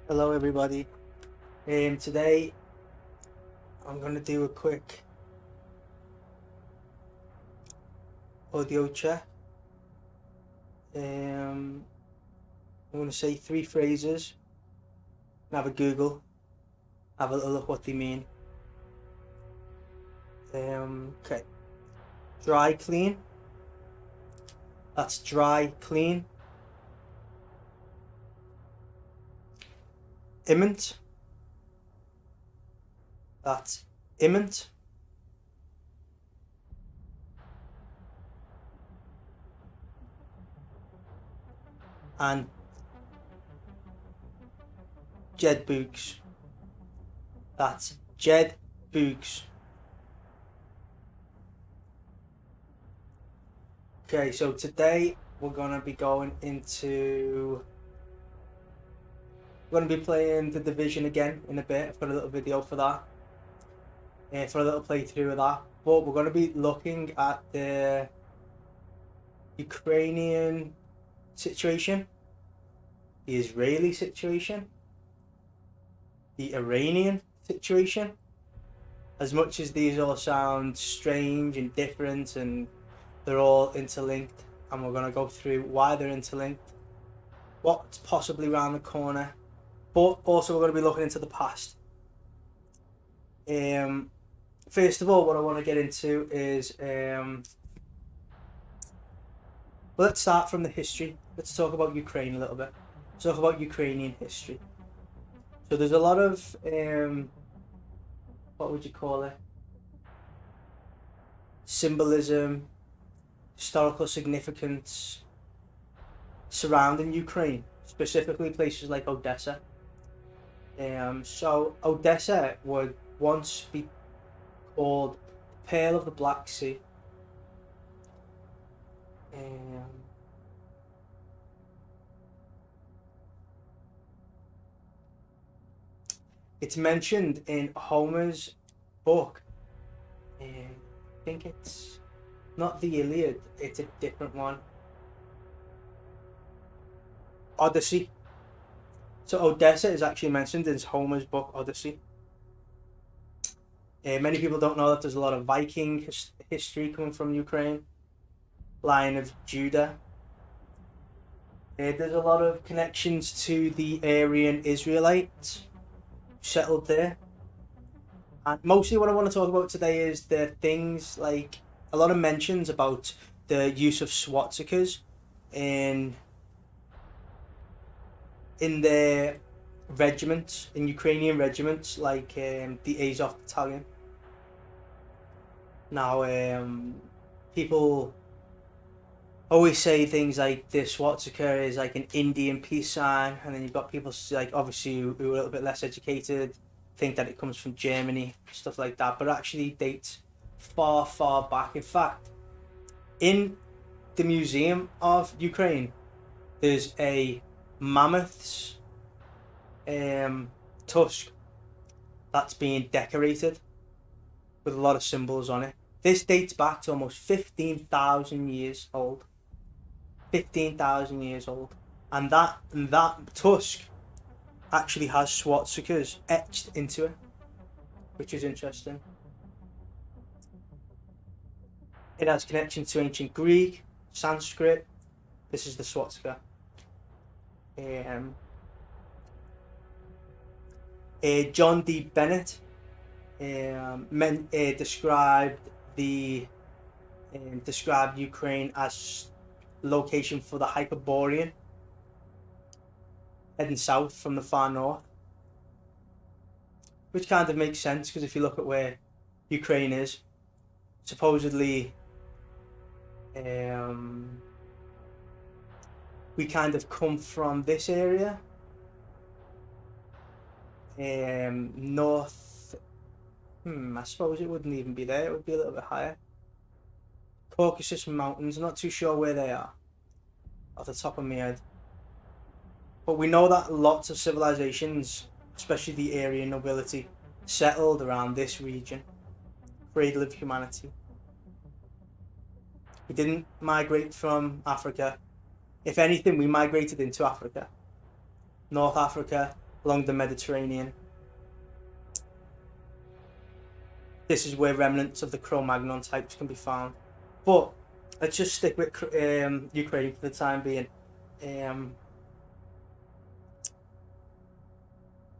Hello everybody. Today I'm going to do a quick audio check. I'm going to say three phrases and have a Google, have a little look what they mean. Okay. Dry clean. That's dry clean. Imminent. That's imminent. And Jed Boogs. That's Jed Boogs. Okay, so today we're going to be playing The Division again in a bit. I've got a little video for that, for a little playthrough of that. But we're going to be looking at the Ukrainian situation, the Israeli situation, the Iranian situation. As much as these all sound strange and different, and they're all interlinked, and we're going to go through why they're interlinked, what's possibly around the corner, but also we're going to be looking into the past. First of all, what I want to get into is let's start from the history. Let's talk about Ukraine a little bit. Let's talk about Ukrainian history. So there's a lot of what would you call it? Symbolism, historical significance surrounding Ukraine, specifically places like Odessa. So Odessa would once be called Pearl of the Black Sea. It's mentioned in Homer's book. I think it's not the Iliad, it's a different one. Odyssey. So Odessa is actually mentioned in Homer's book Odyssey. Many people don't know that there's a lot of Viking history coming from Ukraine. Lion of Judah. There's a lot of connections to the Aryan Israelites settled there. And mostly what I want to talk about today is the things like a lot of mentions about the use of swastikas in their regiments, in Ukrainian regiments, like the Azov battalion. Now, people always say things like the swastika is like an Indian peace sign, and then you've got people like obviously who are a little bit less educated think that it comes from Germany, stuff like that, but actually dates far, far back. In fact, in the Museum of Ukraine, there's a mammoth's tusk that's being decorated with a lot of symbols on it. This dates back to almost 15,000 years old. 15,000 years old. And that tusk actually has swastikas etched into it, which is interesting. It has connection to ancient Greek, Sanskrit. This is the swastika. John D. Bennett described Ukraine as location for the Hyperborean, heading south from the far north, which kind of makes sense because if you look at where Ukraine is, supposedly we kind of come from this area, north. I suppose it wouldn't even be there, it would be a little bit higher. Caucasus Mountains, I'm not too sure where they are off the top of my head. But we know that lots of civilizations, especially the Aryan nobility, settled around this region, cradle of humanity. We didn't migrate from Africa. If anything, we migrated into Africa. North Africa, along the Mediterranean. This is where remnants of the Cro-Magnon types can be found. But let's just stick with Ukraine for the time being.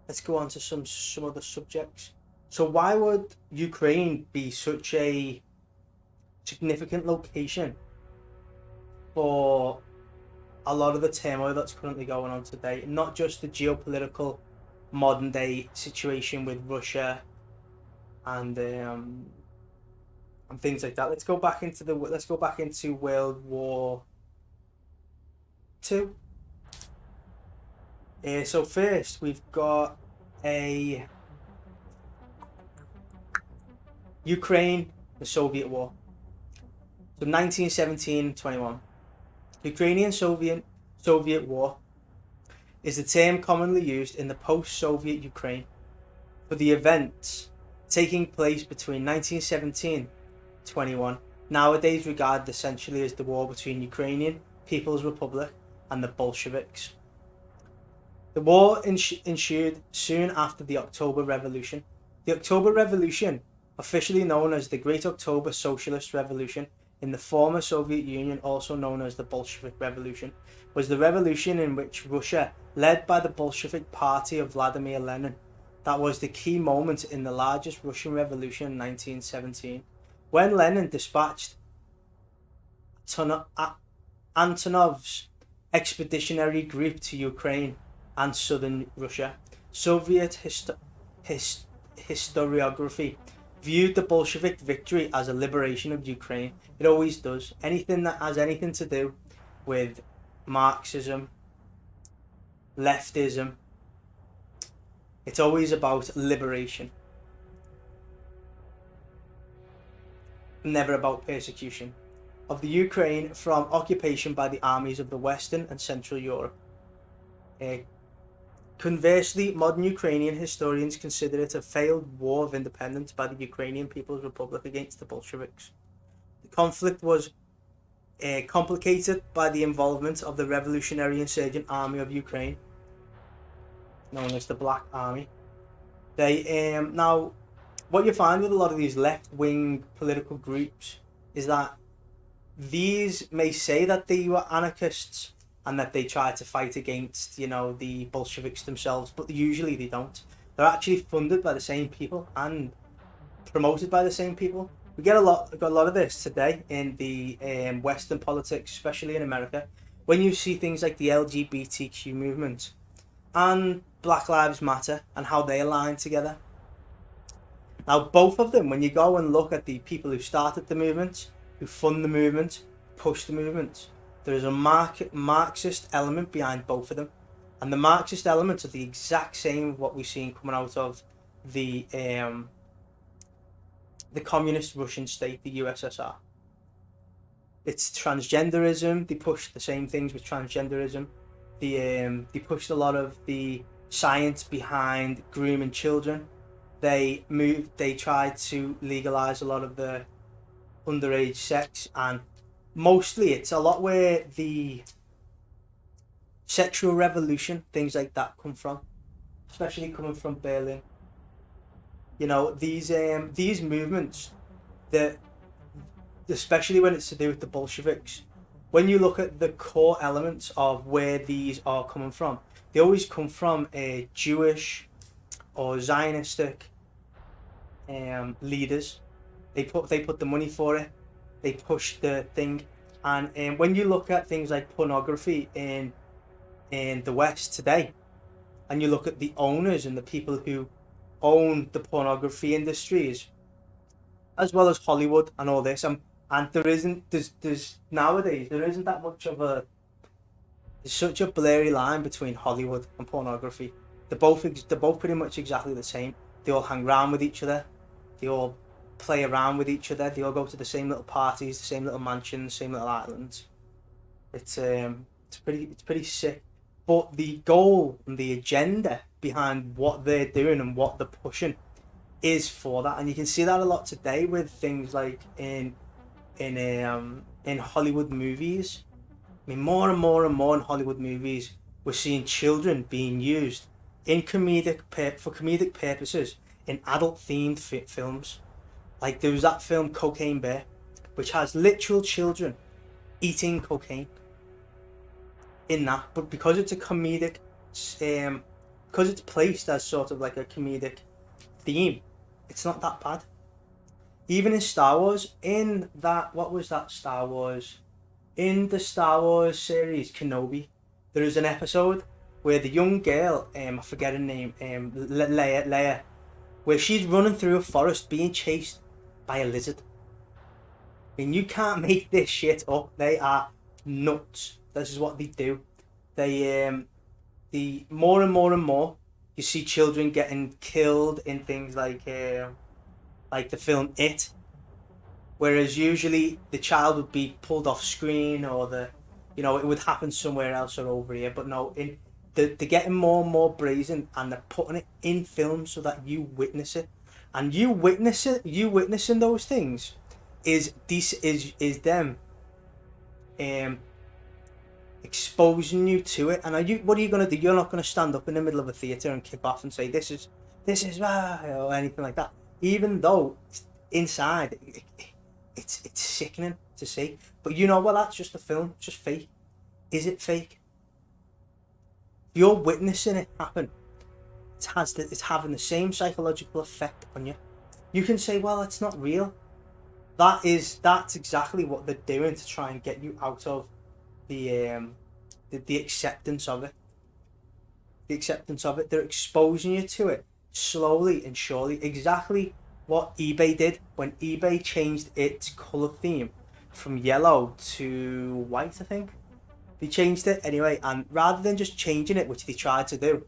Let's go on to some other subjects. So why would Ukraine be such a significant location for a lot of the turmoil that's currently going on today? Not just the geopolitical modern day situation with Russia and things like that. Let's go back into World War II. So first we've got a Ukraine, the Soviet War. So 1917-21. Ukrainian-Soviet War is the term commonly used in the post-Soviet Ukraine for the events taking place between 1917-21, nowadays regarded essentially as the war between Ukrainian People's Republic and the Bolsheviks. The war ensued soon after the October Revolution. The October Revolution, officially known as the Great October Socialist Revolution in the former Soviet Union, also known as the Bolshevik Revolution, was the revolution in which Russia, led by the Bolshevik Party of Vladimir Lenin, that was the key moment in the largest Russian Revolution in 1917, when Lenin dispatched Antonov's expeditionary group to Ukraine and southern Russia. Soviet historiography viewed the Bolshevik victory as a liberation of Ukraine. It always does. Anything that has anything to do with Marxism, leftism, it's always about liberation. Never about persecution of the Ukraine from occupation by the armies of the Western and Central Europe. Conversely, modern Ukrainian historians consider it a failed war of independence by the Ukrainian People's Republic against the Bolsheviks. The conflict was complicated by the involvement of the Revolutionary Insurgent Army of Ukraine, known as the Black Army. Now, what you find with a lot of these left-wing political groups is that these may say that they were anarchists and that they try to fight against, the Bolsheviks themselves, but usually they don't. They're actually funded by the same people and promoted by the same people. We got a lot of this today in the Western politics, especially in America, when you see things like the LGBTQ movement and Black Lives Matter and how they align together. Now, both of them, when you go and look at the people who started the movement, who fund the movement, push the movement, there is a Marxist element behind both of them, and the Marxist elements are the exact same of what we've seen coming out of the communist Russian state, the USSR. It's transgenderism. They pushed the same things with transgenderism. They pushed a lot of the science behind grooming children. They tried to legalize a lot of the underage sex, and mostly it's a lot where the sexual revolution, things like that, come from, especially coming from Berlin. These movements, that especially when it's to do with the Bolsheviks, when you look at the core elements of where these are coming from, they always come from a Jewish or Zionistic leaders. They put the money for it. They push the thing, and when you look at things like pornography in the West today, and you look at the owners and the people who own the pornography industries, as well as Hollywood and all this, and there's nowadays there isn't that much of there's such a blurry line between Hollywood and pornography. They're both pretty much exactly the same. They all hang around with each other. They all play around with each other. They all go to the same little parties, the same little mansions, same little islands. It's pretty sick. But the goal and the agenda behind what they're doing and what they're pushing is for that, and you can see that a lot today with things like in Hollywood movies. I mean, more and more in Hollywood movies, we're seeing children being used for comedic purposes in adult themed films. Like there was that film Cocaine Bear, which has literal children eating cocaine in that, but because it's a comedic, because it's placed as sort of like a comedic theme, it's not that bad. Even in Star Wars, in that, what was that Star Wars? In the Star Wars series Kenobi, there is an episode where the young girl, I forget her name, Leia, where she's running through a forest being chased by a lizard. I mean, you can't make this shit up. They are nuts. This is what they do. They the more and more and more you see children getting killed in things like the film It, whereas usually the child would be pulled off screen, or it would happen somewhere else or over here. But no, they're getting more and more brazen, and they're putting it in films so that you witness it, and you witnessing those things is them exposing you to it. And what are you going to do? You're not going to stand up in the middle of a theatre and kick off and say this is or anything like that, even though inside it's sickening to see. But that's just a film, it's just fake. Is it fake? If you're witnessing it happen, it's having the same psychological effect on you. You can say, well, it's not real. That's exactly what they're doing to try and get you out of the acceptance of it. The acceptance of it. They're exposing you to it slowly and surely. Exactly what eBay did when eBay changed its colour theme from yellow to white, I think. They changed it anyway, and rather than just changing it, which they tried to do,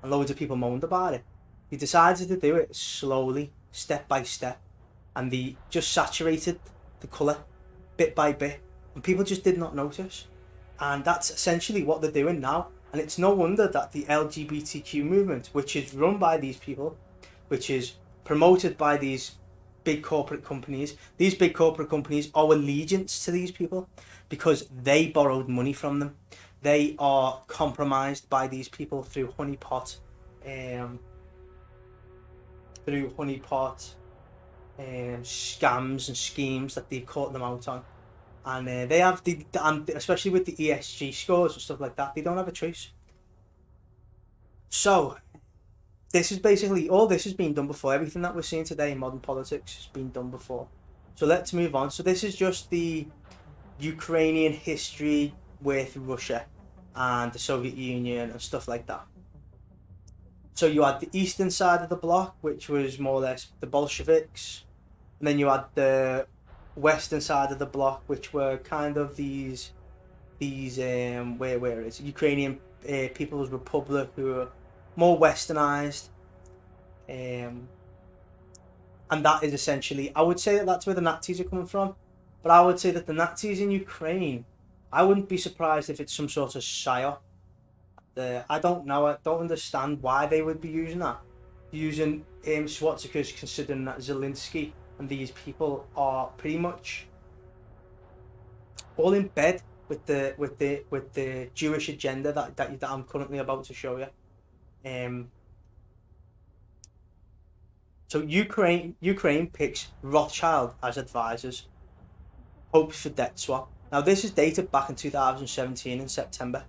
and loads of people moaned about it, they decided to do it slowly, step by step, and they just saturated the colour bit by bit, and people just did not notice. And that's essentially what they're doing now. And it's no wonder that the LGBTQ movement, which is run by these people, which is promoted by these big corporate companies owe allegiance to these people because they borrowed money from them. They are compromised by these people through honeypot scams and schemes that they've caught them out on. And they have and especially with the ESG scores and stuff like that, they don't have a choice. So this is basically, all this has been done before. Everything that we're seeing today in modern politics has been done before. So let's move on. So this is just the Ukrainian history with Russia and the Soviet Union and stuff like that. So you had the eastern side of the bloc, which was more or less the Bolsheviks, and then you had the western side of the bloc, which were kind of these where is it? Ukrainian People's Republic, who were more westernized, and that is essentially, I would say that that's where the Nazis are coming from. But I would say that the Nazis in Ukraine, I wouldn't be surprised if it's some sort of psyop. I don't know. I don't understand why they would be using that. Using swastikas, considering that Zelensky and these people are pretty much all in bed with the Jewish agenda that I'm currently about to show you. So Ukraine picks Rothchild as advisors, hopes for debt swap. Now this is dated back in 2017 in September.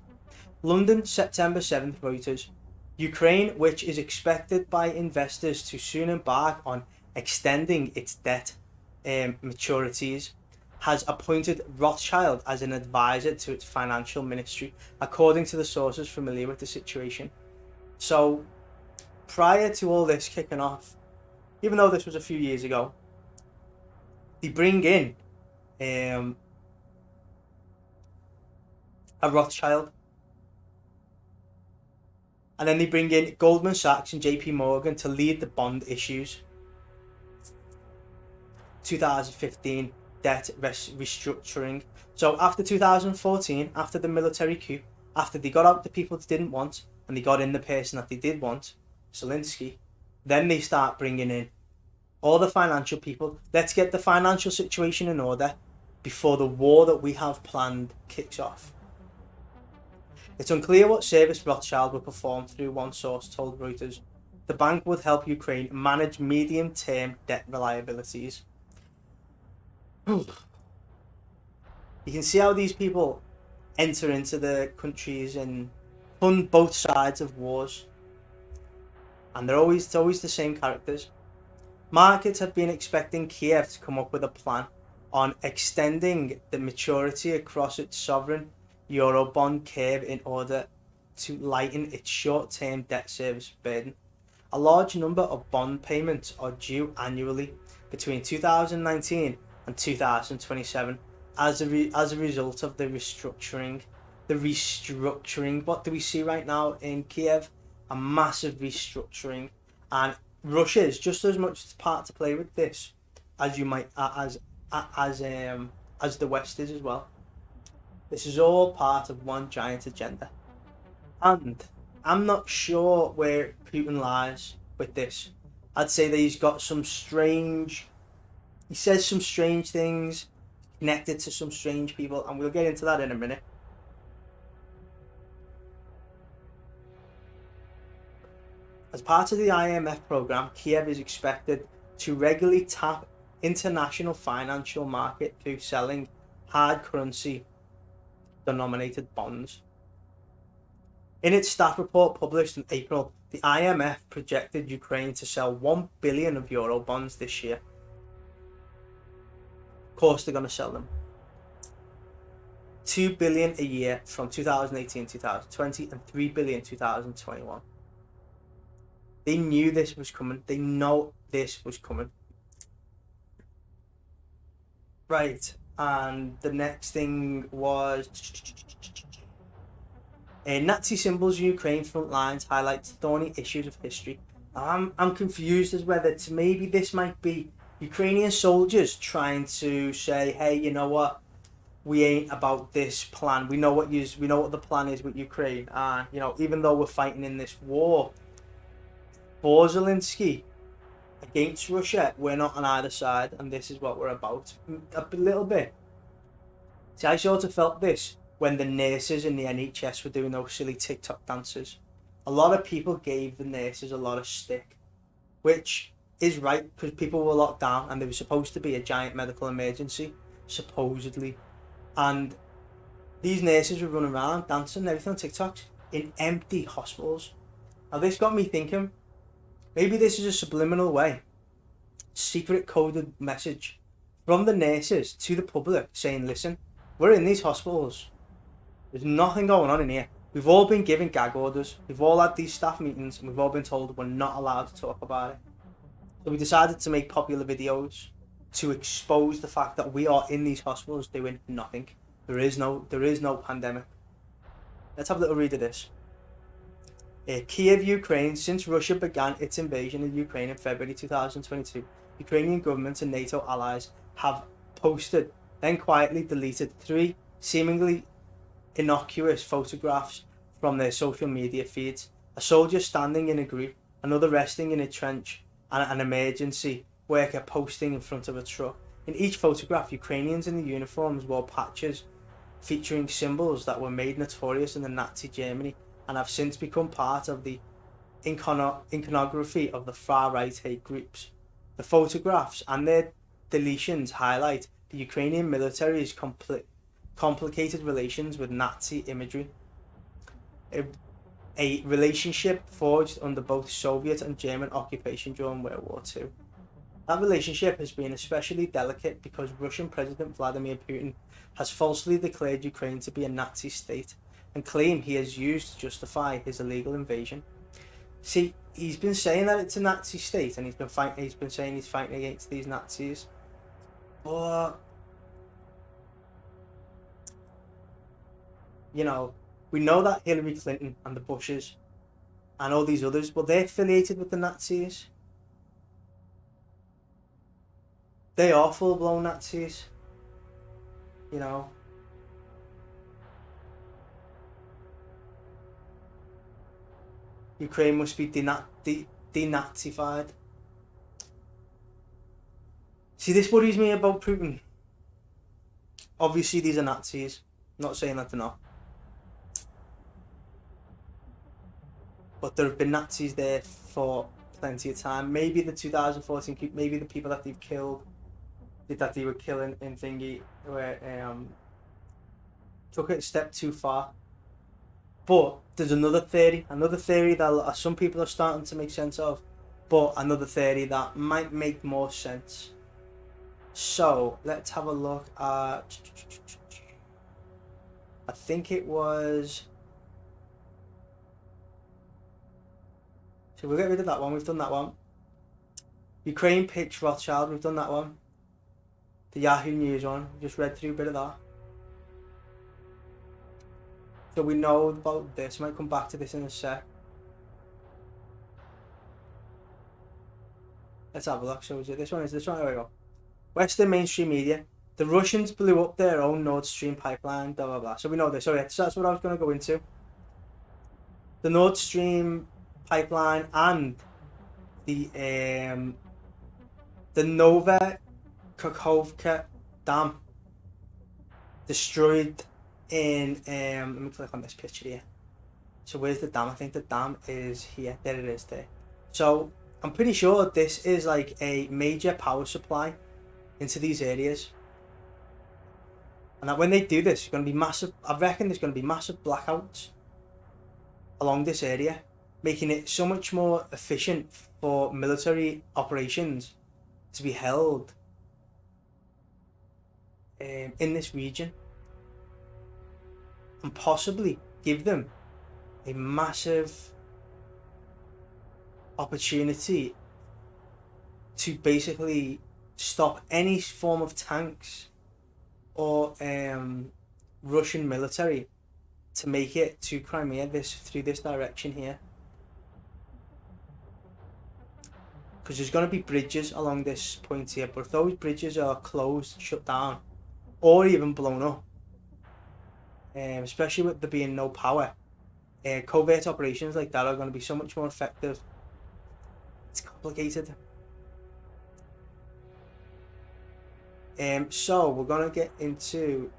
London, September 7th, Reuters. Ukraine, which is expected by investors to soon embark on extending its debt maturities, has appointed Rothschild as an advisor to its financial ministry, according to the sources familiar with the situation. So, prior to all this kicking off, even though this was a few years ago, they bring in a Rothschild, and then they bring in Goldman Sachs and JP Morgan to lead the bond issues. 2015 debt restructuring. So after 2014, after the military coup, after they got out the people they didn't want and they got in the person that they did want, Zelensky, then they start bringing in all the financial people. Let's get the financial situation in order before the war that we have planned kicks off. It's unclear what service Rothchild will perform through, one source told Reuters. The bank would help Ukraine manage medium-term debt liabilities. You can see how these people enter into the countries and fund both sides of wars. And it's always the same characters. Markets have been expecting Kiev to come up with a plan on extending the maturity across its sovereign Eurobond curve in order to lighten its short-term debt service burden. A large number of bond payments are due annually between 2019 and 2027 as a result of the restructuring. What do we see right now in Kiev? A massive restructuring, and Russia is just as much part to play with this as you might as the West is as well. This is all part of one giant agenda, and I'm not sure where Putin lies with this. I'd say that he says some strange things connected to some strange people, and we'll get into that in a minute. As part of the IMF program, Kiev is expected to regularly tap international financial market through selling hard currency denominated bonds. In its staff report published in April, the IMF projected Ukraine to sell 1 billion of euro bonds this year. Of course they're going to sell them. 2 billion a year from 2018-2020 and 3 billion 2021. They knew this was coming. They know this was coming. Right, and the next thing was Nazi symbols in Ukraine front lines highlights thorny issues of history. I'm confused as whether maybe this might be Ukrainian soldiers trying to say, hey, you know what? We ain't about this plan. We know what the plan is with Ukraine. Even though we're fighting in this war for Zelensky against Russia, we're not on either side, and this is what we're about. A little bit. See, I sort of felt this when the nurses in the NHS were doing those silly TikTok dances. A lot of people gave the nurses a lot of stick, which is right because people were locked down and there was supposed to be a giant medical emergency, supposedly. And these nurses were running around dancing and everything on TikTok in empty hospitals. Now this got me thinking, maybe this is a subliminal way, secret coded message from the nurses to the public saying, listen, we're in these hospitals. There's nothing going on in here. We've all been given gag orders. We've all had these staff meetings and we've all been told we're not allowed to talk about it. So we decided to make popular videos to expose the fact that we are in these hospitals doing nothing. There is no pandemic. Let's have a little read of this. Kiev, Ukraine. Since Russia began its invasion of Ukraine in February 2022, Ukrainian government and NATO allies have posted, then quietly deleted 3 seemingly innocuous photographs from their social media feeds. A soldier standing in a group, another resting in a trench, and an emergency worker posting in front of a truck. In each photograph, Ukrainians in the uniforms wore patches featuring symbols that were made notorious in the Nazi Germany and have since become part of the iconography of the far-right hate groups. The photographs and their deletions highlight the Ukrainian military's complicated relations with Nazi imagery, a relationship forged under both Soviet and German occupation during World War II. That relationship has been especially delicate because Russian President Vladimir Putin has falsely declared Ukraine to be a Nazi state and claimed he has used to justify his illegal invasion. See, he's been saying that it's a Nazi state and he's been saying he's fighting against these Nazis. But we know that Hillary Clinton and the Bushes and all these others, well, they're affiliated with the Nazis. They are full-blown Nazis. Ukraine must be denazified. See, this worries me about Putin. Obviously, these are Nazis. I'm not saying that they're not. but there have been Nazis there for plenty of time. Maybe the 2014, maybe the people that they've killed, that they were killing in thingy, where took it a step too far. But there's another theory that some people are starting to make sense of, but another theory that might make more sense. So let's have a look at, I think it was, so we'll get rid of that one, we've done that one. Ukraine pitch Rothchild, we've done that one. The Yahoo News one, just read through a bit of that. So we know about this, might come back to this in a sec. Let's have a look, so is it this one? Is this one? There we go. Western mainstream media. The Russians blew up their own Nord Stream pipeline, blah blah blah. So we know this. So yeah, so that's what I was going to go into. The Nord Stream pipeline and the Nova Kakhovka dam destroyed in let me click on this picture here. So where's the dam? I think the dam is here. There it is there. So I'm pretty sure this is like a major power supply into these areas. And that when they do this, it's going to be massive. I reckon there's going to be massive blackouts along this area, making it so much more efficient for military operations to be held in this region, and possibly give them a massive opportunity to basically stop any form of tanks or Russian military to make it to Crimea through this direction here. Because there's going to be bridges along this point here, but if those bridges are closed, shut down, or even blown up, especially with there being no power, covert operations like that are going to be so much more effective. It's complicated. So we're going to get into,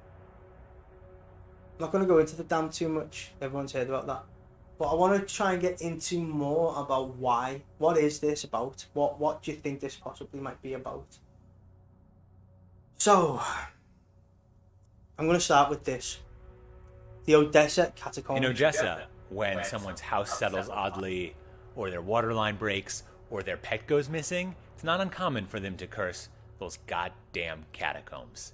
I'm not going to go into the dam too much, everyone's heard about that, but I want to try and get into more about why. What is this about? What do you think this possibly might be about? So I'm going to start with this. The Odessa catacombs. In Odessa, when someone's house settles oddly, or their water line breaks, or their pet goes missing, it's not uncommon for them to curse those goddamn catacombs.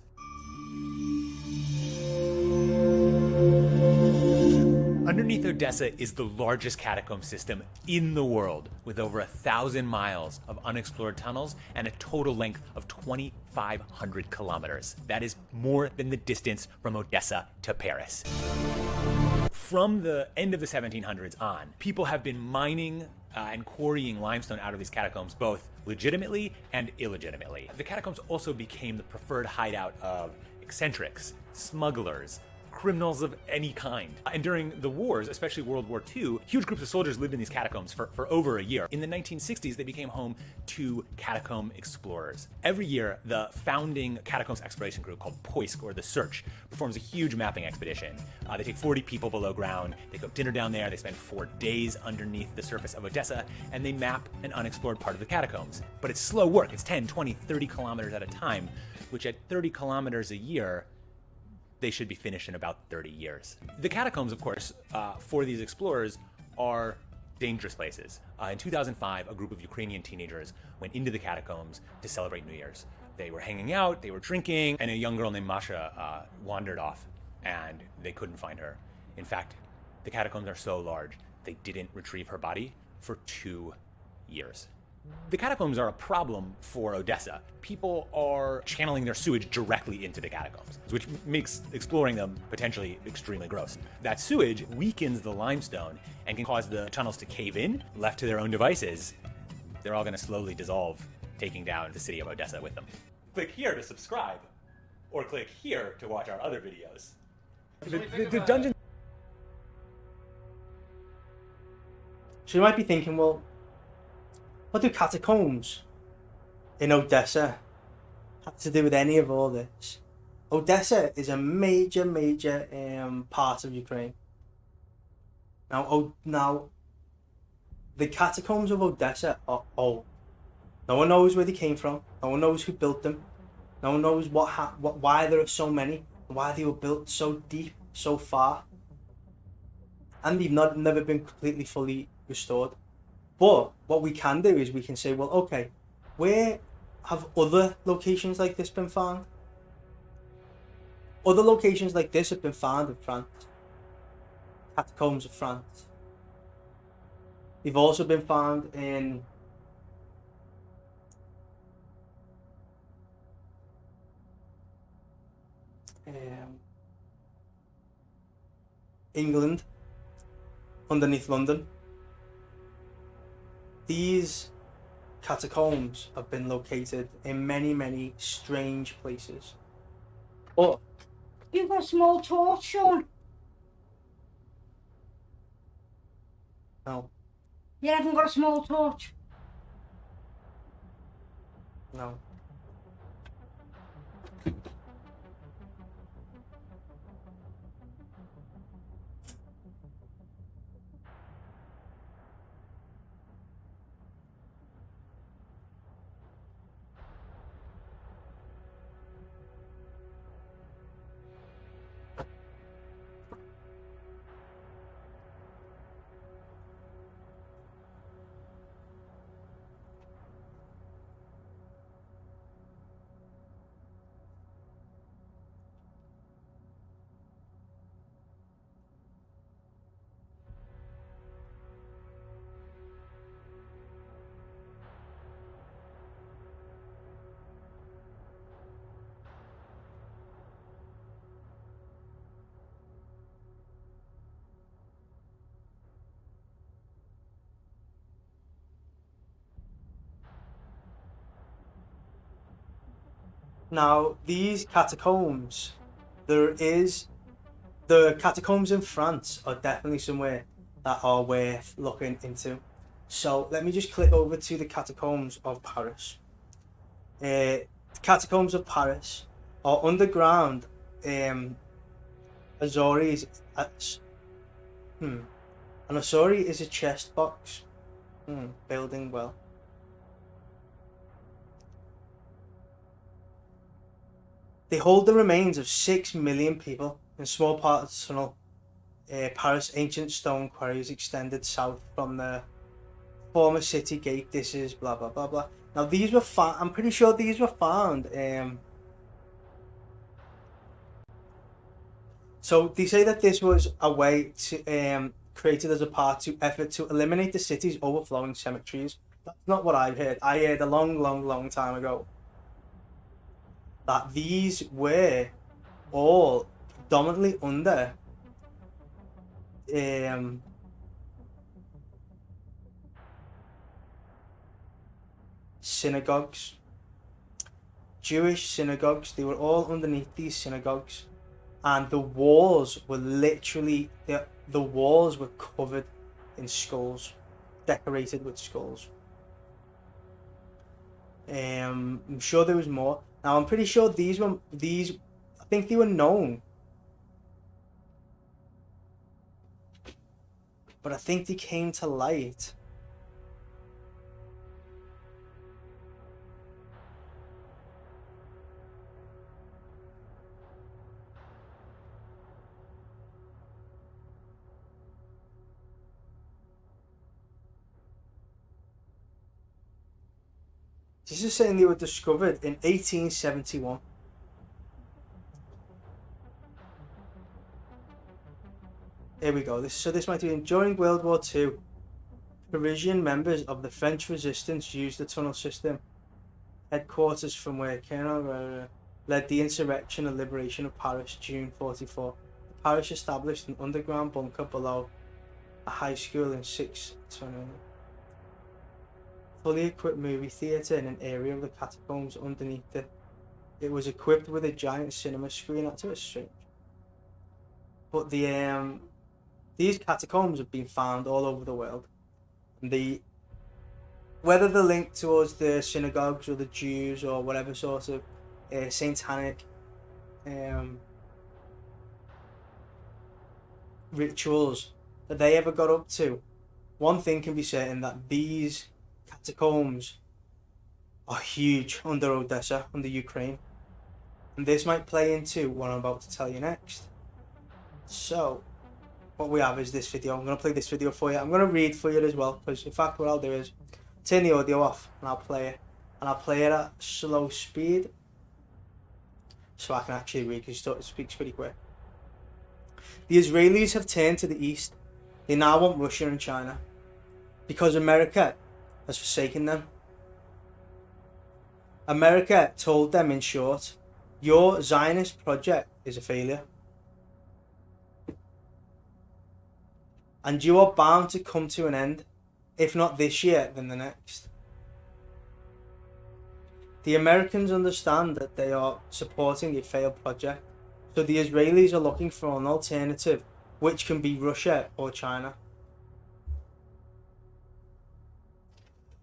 Underneath Odessa is the largest catacomb system in the world, with over 1,000 miles of unexplored tunnels and a total length of 2,500 kilometers. That is more than the distance from Odessa to Paris. From the end of the 1700s on, people have been mining and quarrying limestone out of these catacombs, both legitimately and illegitimately. The catacombs also became the preferred hideout of eccentrics, smugglers, criminals of any kind. And during the wars, especially World War II, huge groups of soldiers lived in these catacombs for over a year. In the 1960s, they became home to catacomb explorers. Every year, the founding catacombs exploration group called POISC, or the Search, performs a huge mapping expedition. They take 40 people below ground, they cook dinner down there, they spend 4 days underneath the surface of Odessa, and they map an unexplored part of the catacombs. But it's slow work, it's 10, 20, 30 kilometers at a time, which at 30 kilometers a year, they should be finished in about 30 years. The catacombs, of course, for these explorers are dangerous places. In 2005, a group of Ukrainian teenagers went into the catacombs to celebrate New Year's. They were hanging out, they were drinking, and a young girl named Masha wandered off, and they couldn't find her. In fact, the catacombs are so large, they didn't retrieve her body for 2 years. The catacombs are a problem for Odessa. People are channeling their sewage directly into the catacombs, which makes exploring them potentially extremely gross. That sewage weakens the limestone and can cause the tunnels to cave in. Left to their own devices, they're all going to slowly dissolve, taking down the city of Odessa with them. Click here to subscribe, or click here to watch our other videos. The dungeon. So you might be thinking, well, what do catacombs in Odessa have to do with any of all this? Odessa is a major part of Ukraine. Now the catacombs of Odessa are old. No one knows where they came from. No one knows who built them. No one knows why there are so many, why they were built so deep, so far, and they've never been completely fully restored. But what we can do is we can say, well, okay, where have other locations like this been found? Other locations like this have been found in France, catacombs of France. They've also been found in England, underneath London. These catacombs have been located in many, many strange places. But You've got a small torch, Sean. no, You haven't got a small torch. no. Now, these catacombs, the catacombs in France are definitely somewhere that are worth looking into. So let me just click over to the catacombs of Paris. The catacombs of Paris are underground. Azori's. An Azori is a chest box. Building well. They hold the remains of 6 million people in a small part of the tunnel. Paris' ancient stone quarries extended south from the former city gate. This is blah blah blah blah. Now these were found. I'm pretty sure these were found. So they say that this was a way to created as a part to effort to eliminate the city's overflowing cemeteries. That's not what I heard. I heard a long time ago that these were all predominantly under synagogues, Jewish synagogues. They were all underneath these synagogues, and the walls were literally the walls were covered in skulls, decorated with skulls. I'm sure there was more. Now I'm pretty sure these. I think they were known, but I think they came to light. This is saying they were discovered in 1871. Here we go. This might have been during World War II. Parisian members of the French resistance used the tunnel system. Headquarters from where Colonel led the insurrection and liberation of Paris, June 44. The parish established an underground bunker below a high school in 620. Fully equipped movie theatre in an area of the catacombs underneath it. It was equipped with a giant cinema screen. That's a bit strange. But these catacombs have been found all over the world. And whether they're linked towards the synagogues or the Jews or whatever sort of satanic rituals that they ever got up to, one thing can be certain, that these catacombs are huge under Odessa, under Ukraine. And this might play into what I'm about to tell you next. So, what we have is this video. I'm going to play this video for you. I'm going to read for you as well, because in fact what I'll do is turn the audio off and I'll play it. And I'll play it at slow speed so I can actually read, because it speaks pretty quick. The Israelis have turned to the east. They now want Russia and China, because America has forsaken them. America told them, in short, your Zionist project is a failure, and you are bound to come to an end, if not this year, then the next. The Americans understand that they are supporting a failed project, so the Israelis are looking for an alternative, which can be Russia or China.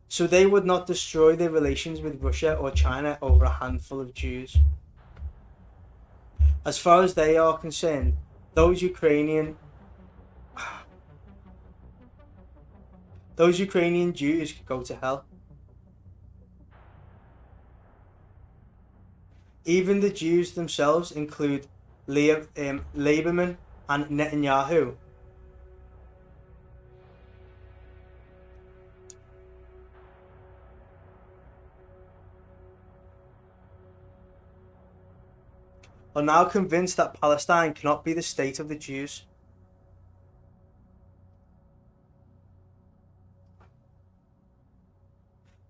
So they would not destroy their relations with Russia or China over a handful of Jews. As far as they are concerned, those Ukrainian Jews could go to hell. Even the Jews themselves include Lieberman and Netanyahu. Are now convinced that Palestine cannot be the state of the Jews.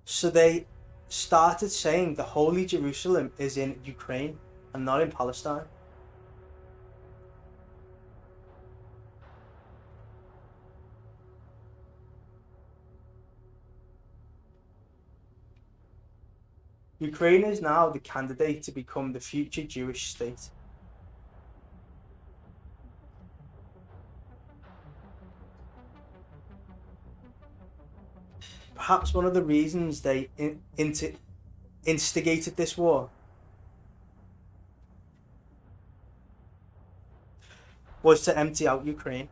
So they started saying the Holy Jerusalem is in Ukraine and not in Palestine. Ukraine is now the candidate to become the future Jewish state. Perhaps one of the reasons they instigated this war was to empty out Ukraine.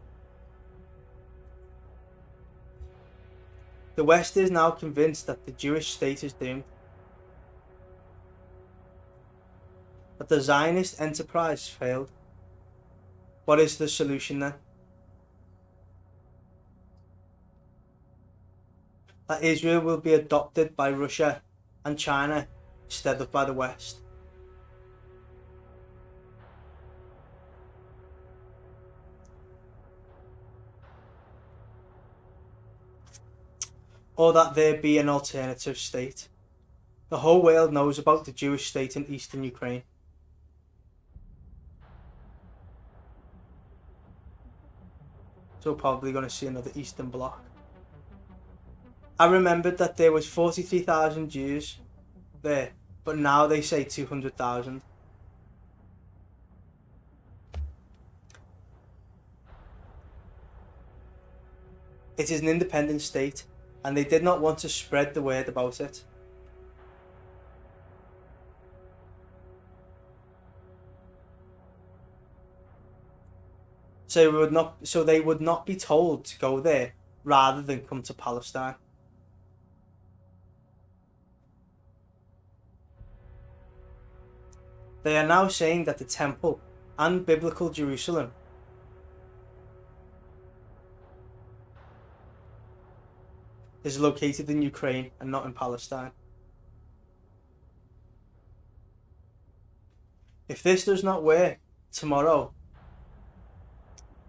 The West is now convinced that the Jewish state is doomed, that the Zionist enterprise failed. What is the solution then? That Israel will be adopted by Russia and China instead of by the West. Or that there be an alternative state. The whole world knows about the Jewish state in eastern Ukraine. So we're probably going to see another Eastern Bloc. I remembered that there was 43,000 Jews there, but now they say 200,000. It is an independent state, and they did not want to spread the word about it. So they would not be told to go there rather than come to Palestine. They are now saying that the temple and biblical Jerusalem is located in Ukraine and not in Palestine. If this does not work tomorrow,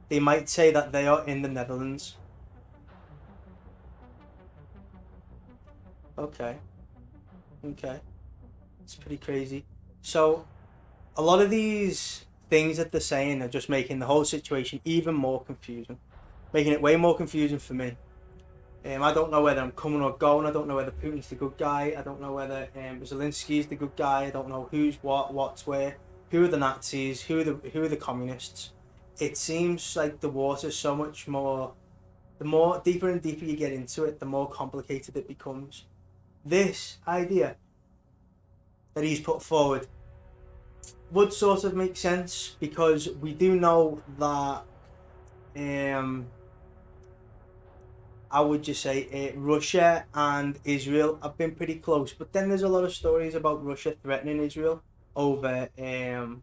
they might say that they are in the Netherlands. Okay. It's pretty crazy. So, a lot of these things that they're saying are just making the whole situation even more confusing. Making it way more confusing for me. I don't know whether I'm coming or going. I don't know whether Putin's the good guy. I don't know whether Zelensky's the good guy. I don't know who's what, what's where. Who are the Nazis? Who are the communists? It seems like the water's so much more. The more deeper and deeper you get into it, the more complicated it becomes. This idea that he's put forward would sort of make sense, because we do know that I would just say Russia and Israel have been pretty close. But then there's a lot of stories about Russia threatening Israel over Iran.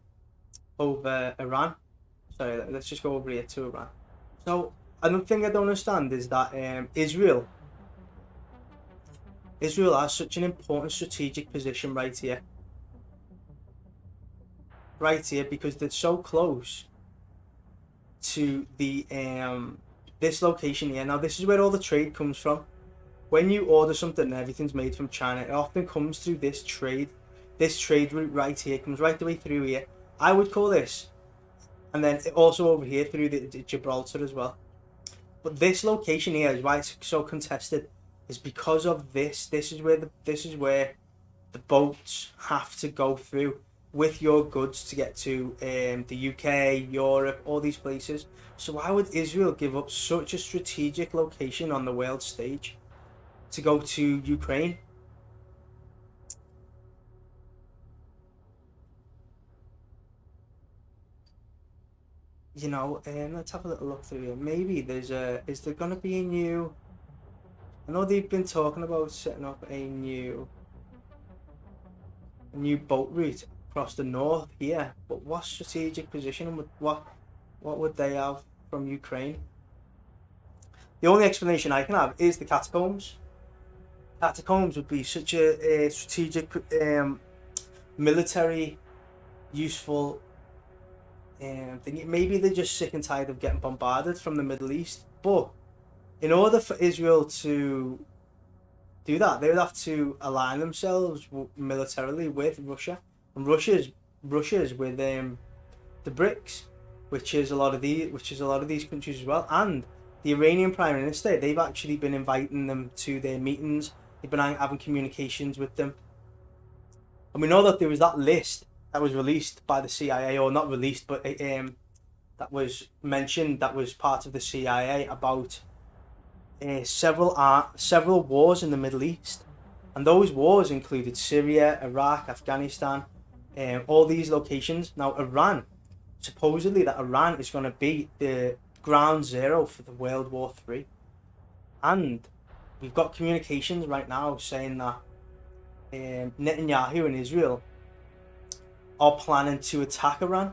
Sorry, let's just go over here to Iran. So another thing I don't understand is that Israel has such an important strategic position right here, because they're so close to the this location here. Now this is where all the trade comes from. When you order something and everything's made from China, it often comes through this trade route right here. It comes right the way through here. I would call this, and then also over here through the Gibraltar as well. But this location here is why it's so contested. Is because of this. This is where the boats have to go through with your goods to get to the UK, Europe, all these places. So why would Israel give up such a strategic location on the world stage to go to Ukraine? You know, let's have a little look through here. Maybe is there going to be a new... I know they've been talking about setting up a new boat route across the north here, but what strategic position would what would they have from Ukraine? The only explanation I can have is the catacombs. Catacombs would be such a strategic, military, useful thing. Maybe they're just sick and tired of getting bombarded from the Middle East, but in order for Israel to do that, they would have to align themselves militarily with Russia, and Russia's with the BRICS, which is a lot of these countries as well, and the Iranian Prime Minister. They've actually been inviting them to their meetings. They've been having communications with them, and we know that there was that list that was released by the CIA, or not released, but that was mentioned, that was part of the CIA, about several wars in the Middle East, and those wars included Syria, Iraq, Afghanistan, all these locations. Now supposedly Iran is going to be the ground zero for the World War III, and we've got communications right now saying that Netanyahu and Israel are planning to attack Iran,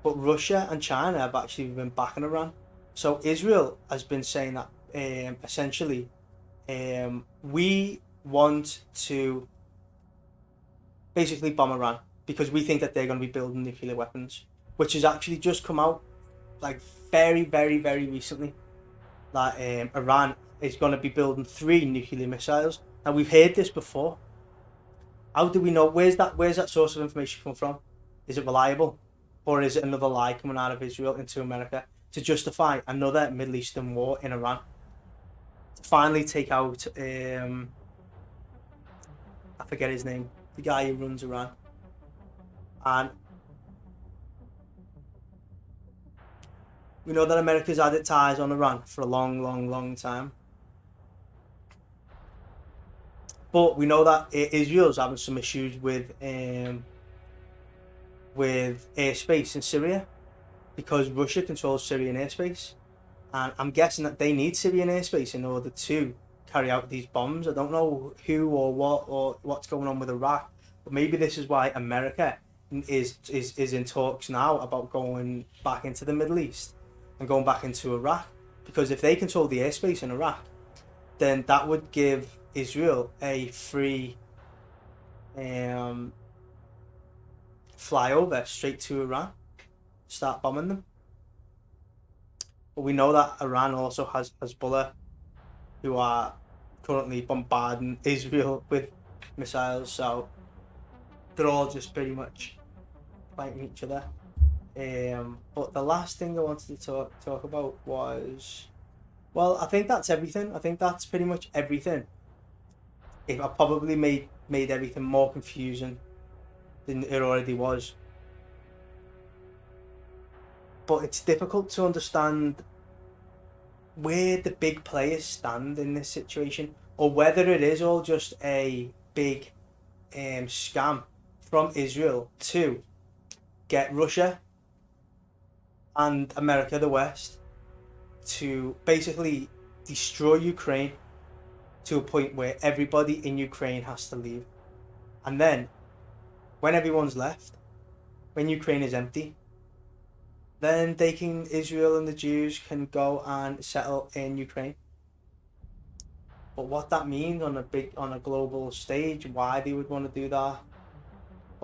but Russia and China have actually been backing Iran. So Israel has been saying that essentially we want to basically bomb Iran because we think that they're going to be building nuclear weapons, which has actually just come out like very, very, very recently, that Iran is going to be building 3 nuclear missiles. Now we've heard this before. How do we know? Where's that source of information come from? Is it reliable, or is it another lie coming out of Israel into America to justify another Middle Eastern war in Iran? To finally take out I forget his name, the guy who runs Iran. And we know that America's had its eyes on Iran for a long, long, long time. But we know that Israel's having some issues with airspace in Syria, because Russia controls Syrian airspace, and I'm guessing that they need Syrian airspace in order to carry out these bombs. I don't know who or what or what's going on with Iraq, but maybe this is why America is in talks now about going back into the Middle East and going back into Iraq, because if they control the airspace in Iraq, then that would give Israel a free flyover straight to Iran, start bombing them. But we know that Iran also has Hezbollah, who are currently bombarding Israel with missiles, so they're all just pretty much fighting each other. But the last thing I wanted to talk about was, well, I think that's everything. I think that's pretty much everything. If I probably made everything more confusing than it already was. But it's difficult to understand where the big players stand in this situation, or whether it is all just a big scam from Israel to get Russia and America, the West, to basically destroy Ukraine to a point where everybody in Ukraine has to leave. And then, when everyone's left, when Ukraine is empty, then Israel and the Jews can go and settle in Ukraine. But what that means on a global stage, why they would want to do that,